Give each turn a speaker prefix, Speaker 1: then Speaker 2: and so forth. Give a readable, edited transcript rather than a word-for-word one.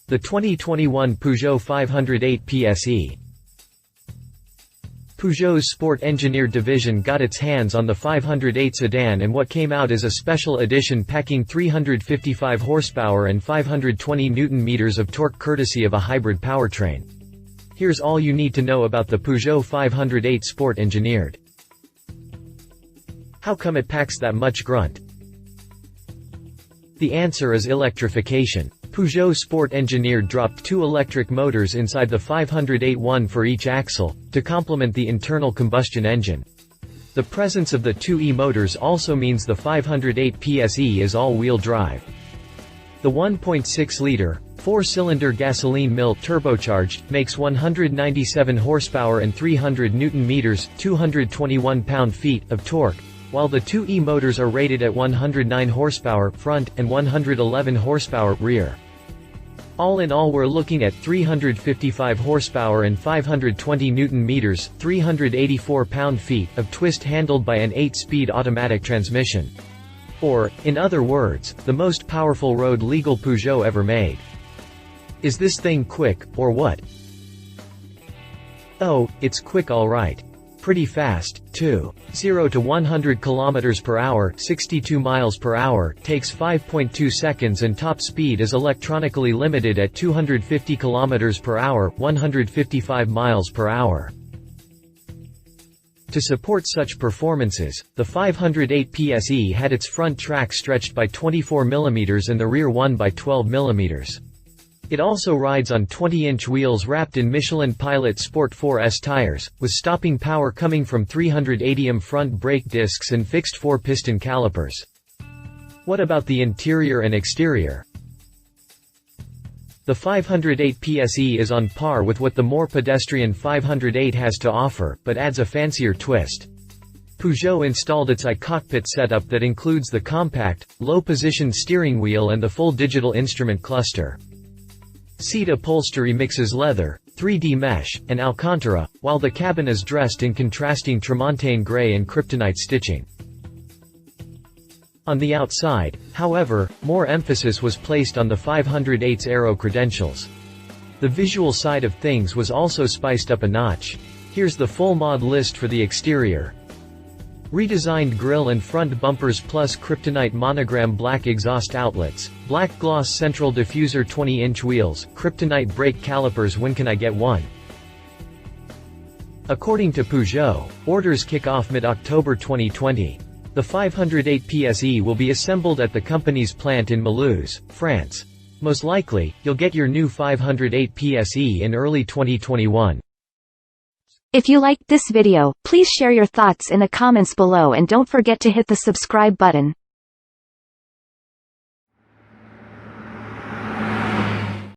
Speaker 1: The 2021 Peugeot 508 PSE. Peugeot's sport-engineered division got its hands on the 508 sedan, and what came out is a special edition packing 355 horsepower and 520 Nm of torque courtesy of a hybrid powertrain. Here's all you need to know about the Peugeot 508 Sport Engineered. How come it packs that much grunt? The answer is electrification. Peugeot Sport Engineered dropped two electric motors inside the 508, one for each axle, to complement the internal combustion engine. The presence of the two e-motors also means the 508 PSE is all-wheel drive. The 1.6-liter, four-cylinder gasoline mill turbocharged makes 197 horsepower and 300 Nm, 221 pound-feet of torque, while the two e-motors are rated at 109 horsepower front and 111 horsepower rear. All in all, we're looking at 355 horsepower and 520 Nm, 384 pound-feet of twist handled by an 8-speed automatic transmission. Or, in other words, the most powerful road-legal Peugeot ever made. Is this thing quick, or what? Oh, it's quick alright. Pretty fast, too. 0 to 100 km per hour, 62 miles per hour, takes 5.2 seconds, and top speed is electronically limited at 250 km per hour, 155 miles per hour. To support such performances, the 508 PSE had its front track stretched by 24 mm and the rear one by 12 mm. It also rides on 20-inch wheels wrapped in Michelin Pilot Sport 4S tires, with stopping power coming from 380 front brake discs and fixed 4-piston calipers. What about the interior and exterior? The 508 PSE is on par with what the more pedestrian 508 has to offer, but adds a fancier twist. Peugeot installed its iCockpit setup that includes the compact, low-position steering wheel and the full digital instrument cluster. Seat upholstery mixes leather, 3D mesh, and Alcantara, while the cabin is dressed in contrasting Tramontane gray and kryptonite stitching. On the outside, however, more emphasis was placed on the 508's aero credentials. The visual side of things was also spiced up a notch. Here's the full mod list for the exterior. Redesigned grille and front bumpers plus kryptonite monogram black exhaust outlets, black gloss central diffuser 20-inch wheels, kryptonite brake calipers. When can I get one? According to Peugeot, orders kick off mid-October 2020. The 508 PSE will be assembled at the company's plant in Mulhouse, France. Most likely, you'll get your new 508 PSE in early 2021.
Speaker 2: If you liked this video, please share your thoughts in the comments below and don't forget to hit the subscribe button.